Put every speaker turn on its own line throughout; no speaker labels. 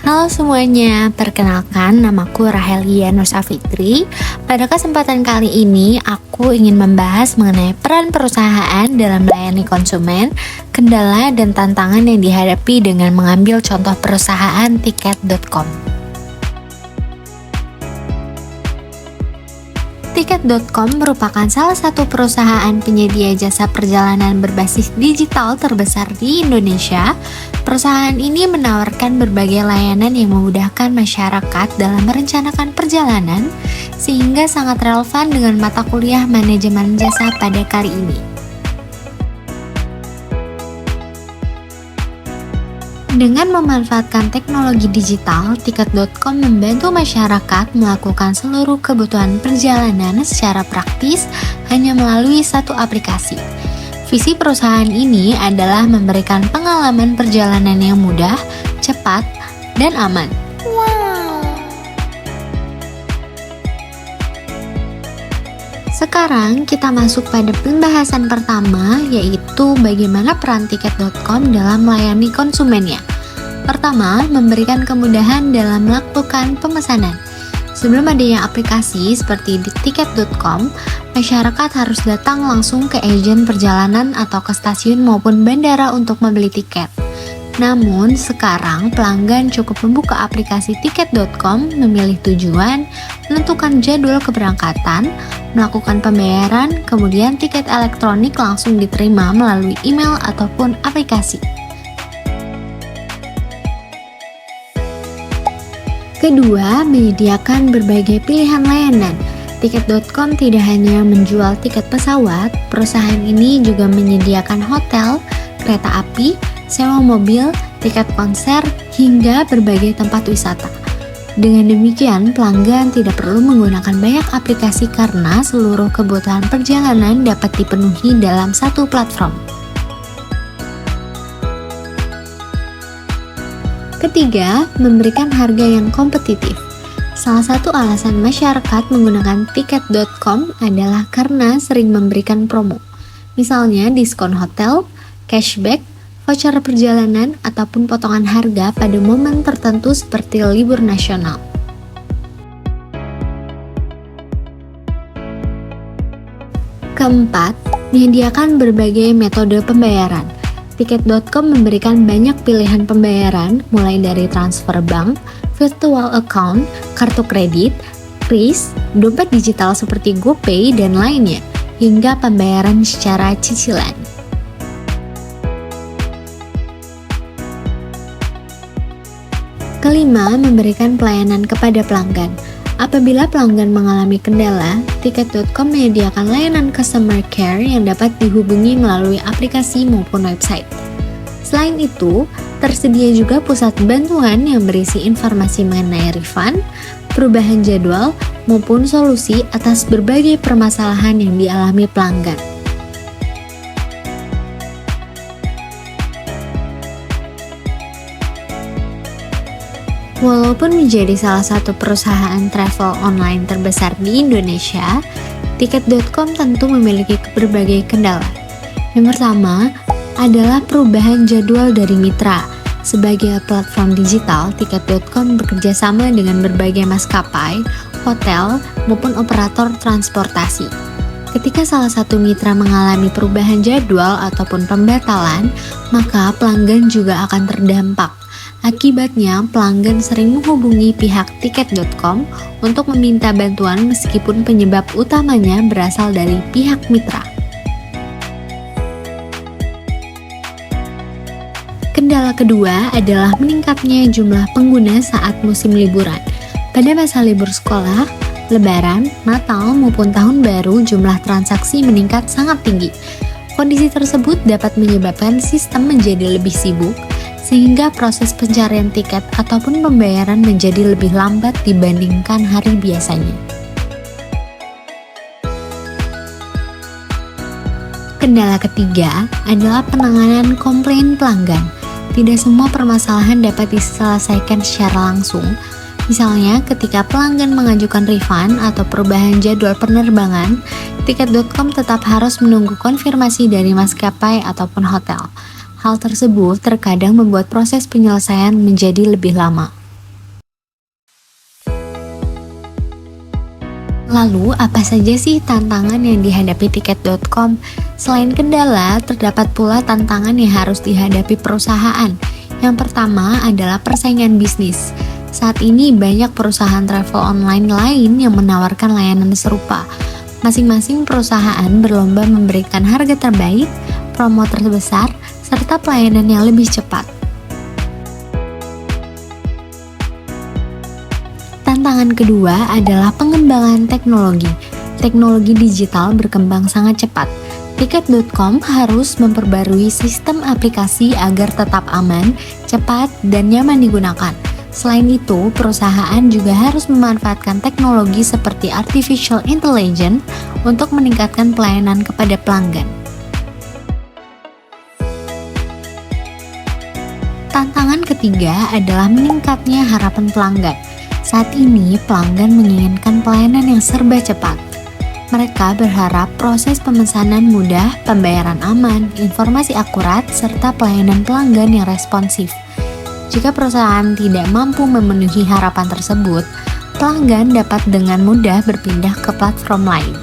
Halo semuanya, perkenalkan namaku Rahelia Nur Safitri. Pada kesempatan kali ini, aku ingin membahas mengenai peran perusahaan dalam melayani konsumen, kendala dan tantangan yang dihadapi dengan mengambil contoh perusahaan Tiket.com. Tiket.com merupakan salah satu perusahaan penyedia jasa perjalanan berbasis digital terbesar di Indonesia. Perusahaan ini menawarkan berbagai layanan yang memudahkan masyarakat dalam merencanakan perjalanan, sehingga sangat relevan dengan mata kuliah manajemen jasa pada kali ini. Dengan memanfaatkan teknologi digital, Tiket.com membantu masyarakat melakukan seluruh kebutuhan perjalanan secara praktis hanya melalui satu aplikasi. Visi perusahaan ini adalah memberikan pengalaman perjalanan yang mudah, cepat, dan aman. Sekarang kita masuk pada pembahasan pertama, yaitu bagaimana peran Tiket.com dalam melayani konsumennya. Pertama, memberikan kemudahan dalam melakukan pemesanan. Sebelum adanya aplikasi seperti di Tiket.com, masyarakat harus datang langsung ke agen perjalanan atau ke stasiun maupun bandara untuk membeli tiket. Namun, sekarang pelanggan cukup membuka aplikasi Tiket.com, memilih tujuan, menentukan jadwal keberangkatan, melakukan pembayaran, kemudian tiket elektronik langsung diterima melalui email ataupun aplikasi. Kedua, menyediakan berbagai pilihan layanan. Tiket.com tidak hanya menjual tiket pesawat, perusahaan ini juga menyediakan hotel, kereta api, sewa mobil, tiket konser, hingga berbagai tempat wisata. Dengan demikian, pelanggan tidak perlu menggunakan banyak aplikasi karena seluruh kebutuhan perjalanan dapat dipenuhi dalam satu platform. Ketiga, memberikan harga yang kompetitif. Salah satu alasan masyarakat menggunakan Tiket.com adalah karena sering memberikan promo. Misalnya diskon hotel, cashback, voucher perjalanan, ataupun potongan harga pada momen tertentu seperti libur nasional. Keempat, menyediakan berbagai metode pembayaran. Tiket.com memberikan banyak pilihan pembayaran, mulai dari transfer bank, virtual account, kartu kredit, kris, dompet digital seperti GoPay, dan lainnya, hingga pembayaran secara cicilan. Kelima, memberikan pelayanan kepada pelanggan. Apabila pelanggan mengalami kendala, Tiket.com menyediakan layanan customer care yang dapat dihubungi melalui aplikasi maupun website. Selain itu, tersedia juga pusat bantuan yang berisi informasi mengenai refund, perubahan jadwal, maupun solusi atas berbagai permasalahan yang dialami pelanggan. Walaupun menjadi salah satu perusahaan travel online terbesar di Indonesia, Tiket.com tentu memiliki berbagai kendala. Yang pertama adalah perubahan jadwal dari mitra. Sebagai platform digital, Tiket.com bekerja sama dengan berbagai maskapai, hotel, maupun operator transportasi. Ketika salah satu mitra mengalami perubahan jadwal ataupun pembatalan, maka pelanggan juga akan terdampak. Akibatnya, pelanggan sering menghubungi pihak Tiket.com untuk meminta bantuan meskipun penyebab utamanya berasal dari pihak mitra. Kendala kedua adalah meningkatnya jumlah pengguna saat musim liburan. Pada masa libur sekolah, Lebaran, Natal, maupun Tahun Baru, jumlah transaksi meningkat sangat tinggi. Kondisi tersebut dapat menyebabkan sistem menjadi lebih sibuk, sehingga proses pencarian tiket ataupun pembayaran menjadi lebih lambat dibandingkan hari biasanya. Kendala ketiga adalah penanganan komplain pelanggan. Tidak semua permasalahan dapat diselesaikan secara langsung. Misalnya, ketika pelanggan mengajukan refund atau perubahan jadwal penerbangan, Tiket.com tetap harus menunggu konfirmasi dari maskapai ataupun hotel. Hal tersebut terkadang membuat proses penyelesaian menjadi lebih lama. Lalu, apa saja sih tantangan yang dihadapi Tiket.com? Selain kendala, terdapat pula tantangan yang harus dihadapi perusahaan. Yang pertama adalah persaingan bisnis. Saat ini banyak perusahaan travel online lain yang menawarkan layanan serupa. Masing-masing perusahaan berlomba memberikan harga terbaik, promo terbesar, serta pelayanan yang lebih cepat. Tantangan kedua adalah pengembangan teknologi. Teknologi digital berkembang sangat cepat. Tiket.com harus memperbarui sistem aplikasi agar tetap aman, cepat, dan nyaman digunakan. Selain itu, perusahaan juga harus memanfaatkan teknologi seperti artificial intelligence untuk meningkatkan pelayanan kepada pelanggan. Tantangan ketiga adalah meningkatnya harapan pelanggan. Saat ini, pelanggan menginginkan pelayanan yang serba cepat. Mereka berharap proses pemesanan mudah, pembayaran aman, informasi akurat, serta pelayanan pelanggan yang responsif. Jika perusahaan tidak mampu memenuhi harapan tersebut, pelanggan dapat dengan mudah berpindah ke platform lain.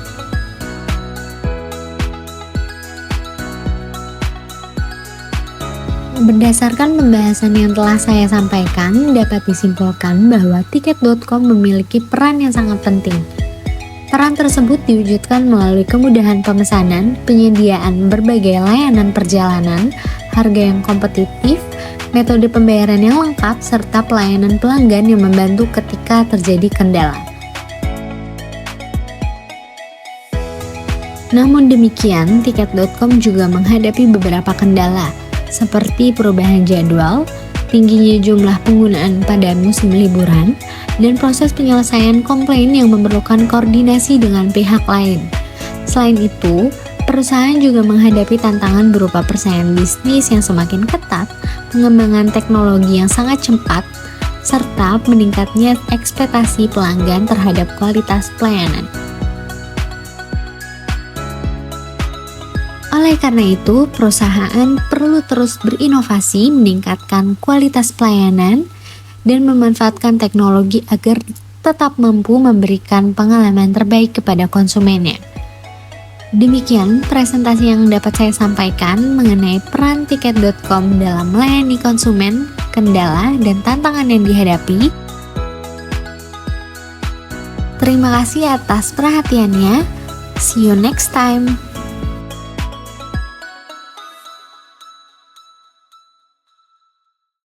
Berdasarkan pembahasan yang telah saya sampaikan, dapat disimpulkan bahwa Tiket.com memiliki peran yang sangat penting. Peran tersebut diwujudkan melalui kemudahan pemesanan, penyediaan berbagai layanan perjalanan, harga yang kompetitif, metode pembayaran yang lengkap, serta pelayanan pelanggan yang membantu ketika terjadi kendala. Namun demikian, Tiket.com juga menghadapi beberapa kendala, seperti perubahan jadwal, tingginya jumlah penggunaan pada musim liburan, dan proses penyelesaian komplain yang memerlukan koordinasi dengan pihak lain. Selain itu, perusahaan juga menghadapi tantangan berupa persaingan bisnis yang semakin ketat, pengembangan teknologi yang sangat cepat, serta meningkatnya ekspektasi pelanggan terhadap kualitas pelayanan. Oleh karena itu, perusahaan perlu terus berinovasi, meningkatkan kualitas pelayanan, dan memanfaatkan teknologi agar tetap mampu memberikan pengalaman terbaik kepada konsumennya. Demikian presentasi yang dapat saya sampaikan mengenai peran Tiket.com dalam melayani konsumen, kendala, dan tantangan yang dihadapi. Terima kasih atas perhatiannya. See you next time.